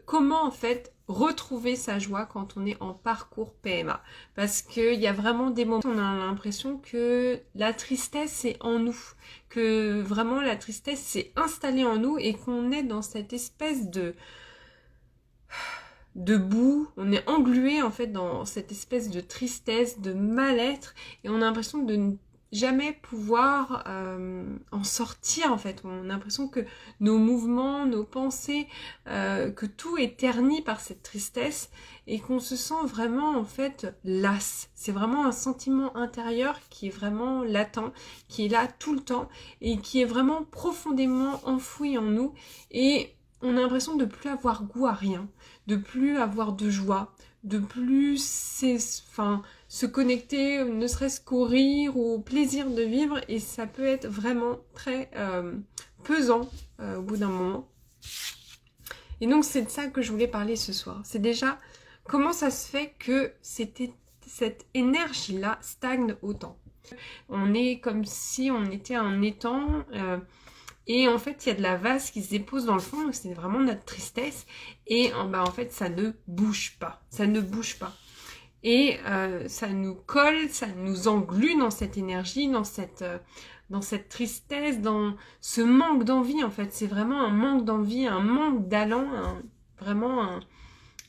comment en fait retrouver sa joie quand on est en parcours PMA. Parce qu'il y a vraiment des moments où on a l'impression que la tristesse est en nous, que vraiment la tristesse s'est installée en nous et qu'on est dans cette espèce de boue, on est englué en fait dans cette espèce de tristesse, de mal-être, et on a l'impression de ne jamais pouvoir en sortir en fait. On a l'impression que nos mouvements, nos pensées, que tout est terni par cette tristesse et qu'on se sent vraiment en fait las. C'est vraiment un sentiment intérieur qui est vraiment latent, qui est là tout le temps et qui est vraiment profondément enfoui en nous, et on a l'impression de plus avoir goût à rien, de plus avoir de joie, de plus se connecter ne serait-ce qu'au rire ou au plaisir de vivre, et ça peut être vraiment très pesant au bout d'un moment. Et donc c'est de ça que je voulais parler ce soir. C'est déjà comment ça se fait que cette énergie-là stagne autant. On est comme si on était un étang, et en fait il y a de la vase qui se dépose dans le fond, c'est vraiment notre tristesse, et en fait ça ne bouge pas, et ça nous colle, ça nous englue dans cette énergie, dans cette tristesse, dans ce manque d'envie. En fait c'est vraiment un manque d'envie, un manque d'allant,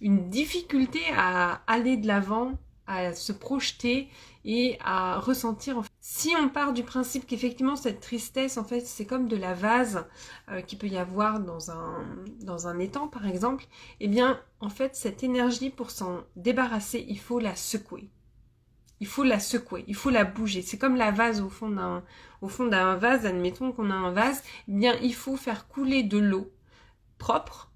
une difficulté à aller de l'avant, à se projeter et à ressentir. Si on part du principe qu'effectivement cette tristesse en fait c'est comme de la vase qu'il peut y avoir dans un étang par exemple, eh bien en fait cette énergie, pour s'en débarrasser, il faut la secouer. Il faut la bouger. C'est comme la vase au fond d'un vase, admettons qu'on a un vase, eh bien il faut faire couler de l'eau propre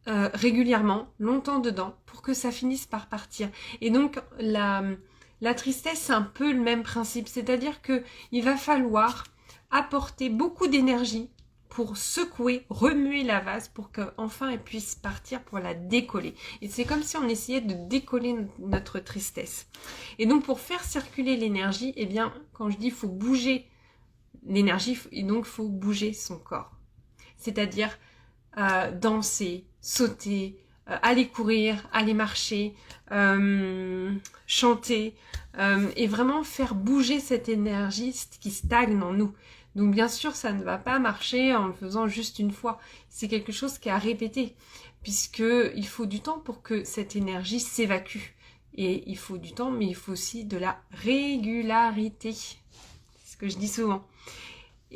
régulièrement, longtemps dedans, pour que ça finisse par partir. Et donc la tristesse, c'est un peu le même principe, c'est-à-dire que il va falloir apporter beaucoup d'énergie pour secouer, remuer la vase pour qu'enfin elle puisse partir, pour la décoller. Et c'est comme si on essayait de décoller notre tristesse. Et donc pour faire circuler l'énergie, eh bien quand je dis faut bouger l'énergie, et donc faut bouger son corps. C'est-à-dire danser, sauter, aller courir, aller marcher, chanter, et vraiment faire bouger cette énergie qui stagne en nous. Donc bien sûr, ça ne va pas marcher en le faisant juste une fois. C'est quelque chose qui est à répéter, puisqu'il faut du temps pour que cette énergie s'évacue. Et il faut du temps, mais il faut aussi de la régularité. C'est ce que je dis souvent.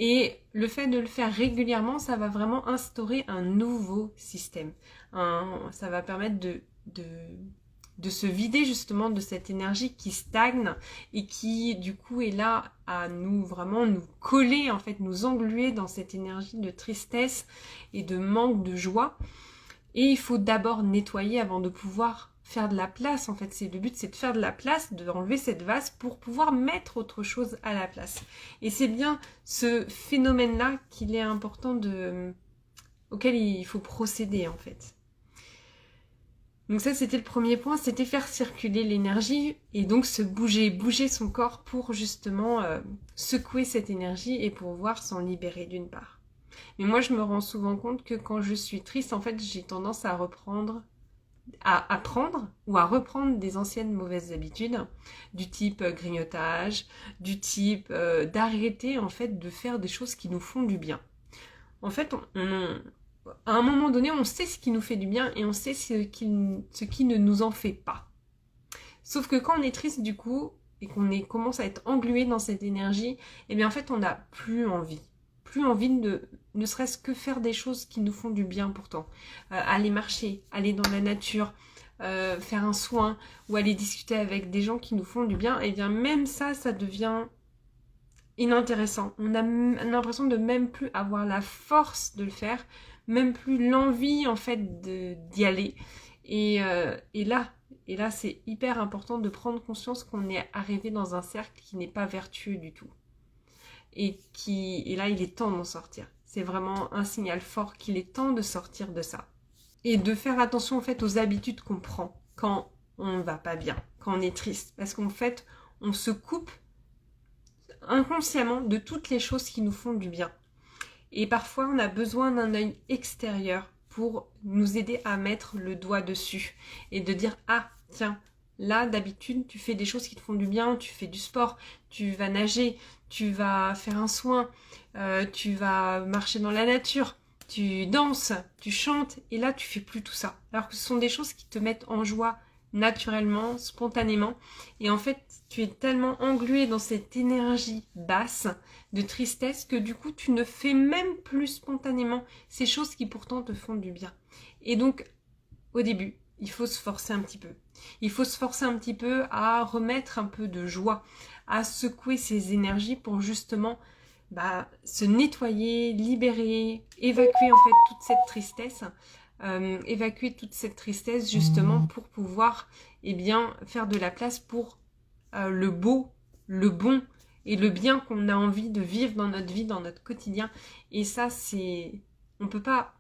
Et le fait de le faire régulièrement, ça va vraiment instaurer un nouveau système. Ça va permettre de se vider justement de cette énergie qui stagne et qui du coup est là à nous coller, en fait, nous engluer dans cette énergie de tristesse et de manque de joie. Et il faut d'abord nettoyer avant de pouvoir faire de la place. En fait, le but, c'est de faire de la place, d'enlever cette vase pour pouvoir mettre autre chose à la place. Et c'est bien ce phénomène-là qu'il est important auquel il faut procéder en fait. Donc ça, c'était le premier point, c'était faire circuler l'énergie et donc bouger son corps pour justement secouer cette énergie et pouvoir s'en libérer d'une part. Mais moi, je me rends souvent compte que quand je suis triste, en fait, j'ai tendance à apprendre ou à reprendre des anciennes mauvaises habitudes, du type grignotage, du type d'arrêter en fait de faire des choses qui nous font du bien. En fait, à un moment donné, on sait ce qui nous fait du bien et on sait ce qui ne nous en fait pas. Sauf que quand on est triste du coup, et qu'on commence à être englué dans cette énergie, eh bien en fait on n'a plus envie de ne serait-ce que faire des choses qui nous font du bien pourtant. Aller marcher, aller dans la nature, faire un soin ou aller discuter avec des gens qui nous font du bien, et bien même ça devient inintéressant. On a l'impression de même plus avoir la force de le faire, même plus l'envie en fait d'y aller. Et là c'est hyper important de prendre conscience qu'on est arrivé dans un cercle qui n'est pas vertueux du tout. Et là il est temps d'en sortir. C'est vraiment un signal fort qu'il est temps de sortir de ça. Et de faire attention en fait aux habitudes qu'on prend quand on ne va pas bien, quand on est triste. Parce qu'en fait, on se coupe inconsciemment de toutes les choses qui nous font du bien. Et parfois, on a besoin d'un œil extérieur pour nous aider à mettre le doigt dessus et de dire ah tiens, là d'habitude tu fais des choses qui te font du bien, tu fais du sport, tu vas nager, tu vas faire un soin, tu vas marcher dans la nature, tu danses, tu chantes et là tu fais plus tout ça. Alors que ce sont des choses qui te mettent en joie naturellement, spontanément et en fait tu es tellement englué dans cette énergie basse de tristesse que du coup tu ne fais même plus spontanément ces choses qui pourtant te font du bien. Et donc au début il faut se forcer un petit peu. Il faut se forcer un petit peu à remettre un peu de joie, à secouer ces énergies pour justement se nettoyer, libérer, évacuer en fait toute cette tristesse. Évacuer toute cette tristesse justement pour pouvoir faire de la place pour le beau, le bon et le bien qu'on a envie de vivre dans notre vie, dans notre quotidien. Et ça, on peut pas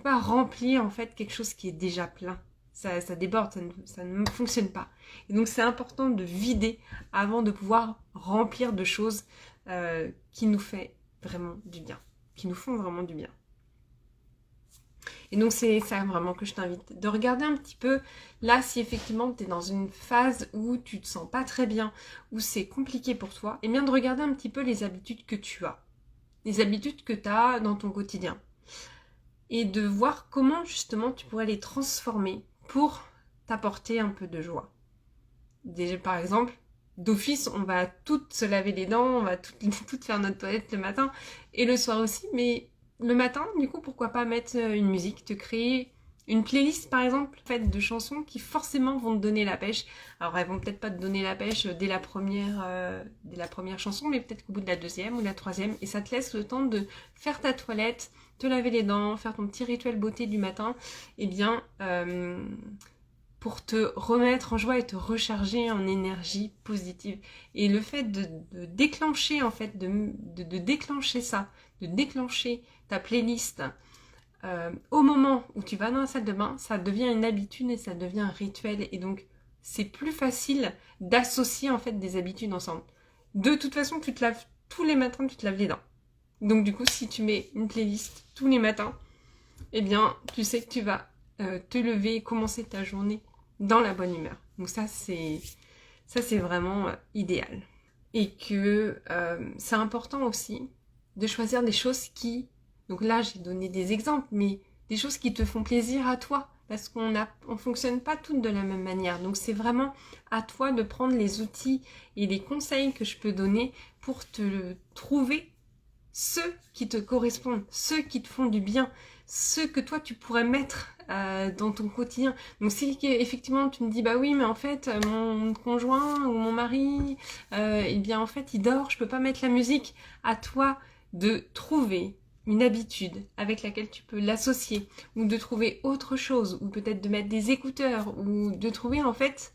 remplir en fait quelque chose qui est déjà plein. Ça déborde, ça ne fonctionne pas. Et donc c'est important de vider avant de pouvoir remplir de choses qui nous font vraiment du bien. Et donc c'est ça vraiment que je t'invite, de regarder un petit peu, là si effectivement tu es dans une phase où tu te sens pas très bien, où c'est compliqué pour toi, et bien de regarder un petit peu les habitudes que tu as, les habitudes que tu as dans ton quotidien, et de voir comment justement tu pourrais les transformer pour t'apporter un peu de joie. Déjà par exemple, d'office on va toutes se laver les dents, on va toutes faire notre toilette le matin, et le soir aussi, mais le matin, du coup, pourquoi pas mettre une musique, te créer une playlist, par exemple, faite de chansons qui forcément vont te donner la pêche. Alors, elles vont peut-être pas te donner la pêche dès la première chanson, mais peut-être qu'au bout de la deuxième ou la troisième, et ça te laisse le temps de faire ta toilette, te laver les dents, faire ton petit rituel beauté du matin, pour te remettre en joie et te recharger en énergie positive. Et le fait de déclencher, en fait, de déclencher ça, de déclencher ta playlist au moment où tu vas dans la salle de bain, ça devient une habitude et ça devient un rituel. Et donc, c'est plus facile d'associer, en fait, des habitudes ensemble. De toute façon, tu te laves tous les matins, tu te laves les dents. Donc, du coup, si tu mets une playlist tous les matins, eh bien, tu sais que tu vas te lever et commencer ta journée dans la bonne humeur. Donc ça c'est vraiment idéal. Et que c'est important aussi de choisir des choses qui, donc là j'ai donné des exemples, mais des choses qui te font plaisir à toi, parce qu'on fonctionne pas toutes de la même manière. Donc c'est vraiment à toi de prendre les outils et les conseils que je peux donner pour te trouver ceux qui te correspondent, ceux qui te font du bien, ceux que toi tu pourrais mettre dans ton quotidien. Donc si effectivement tu me dis bah oui mais en fait mon conjoint ou mon mari en fait il dort, je peux pas mettre la musique, à toi de trouver une habitude avec laquelle tu peux l'associer, ou de trouver autre chose, ou peut-être de mettre des écouteurs, ou de trouver en fait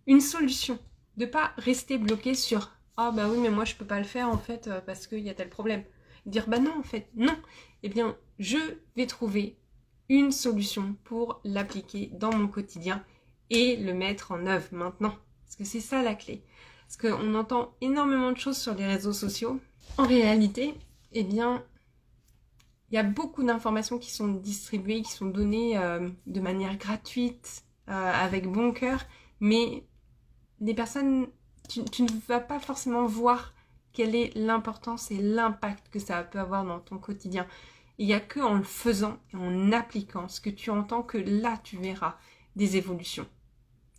une solution, de pas rester bloqué sur ah bah oui mais moi je peux pas le faire en fait parce qu'il y a tel problème. Dire bah non en fait non, eh bien je vais trouver une solution pour l'appliquer dans mon quotidien et le mettre en œuvre maintenant, parce que c'est ça la clé. Parce qu'on entend énormément de choses sur les réseaux sociaux. En réalité, eh bien il y a beaucoup d'informations qui sont distribuées, qui sont données de manière gratuite, avec bon cœur, mais des personnes, tu ne vas pas forcément voir quelle est l'importance et l'impact que ça peut avoir dans ton quotidien. Il n'y a que en le faisant et en appliquant ce que tu entends que là tu verras des évolutions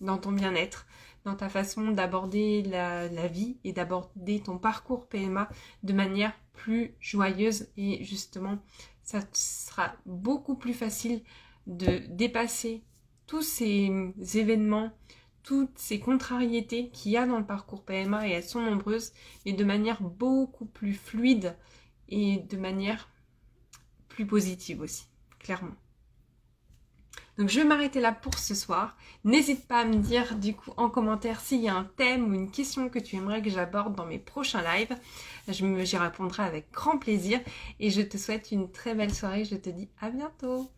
dans ton bien-être, dans ta façon d'aborder la vie et d'aborder ton parcours PMA de manière plus joyeuse, et justement ça sera beaucoup plus facile de dépasser tous ces événements, toutes ces contrariétés qu'il y a dans le parcours PMA, et elles sont nombreuses, mais de manière beaucoup plus fluide et de manière plus positive aussi, clairement. Donc je vais m'arrêter là pour ce soir. N'hésite pas à me dire du coup en commentaire s'il y a un thème ou une question que tu aimerais que j'aborde dans mes prochains lives. J'y répondrai avec grand plaisir, et je te souhaite une très belle soirée. Je te dis à bientôt.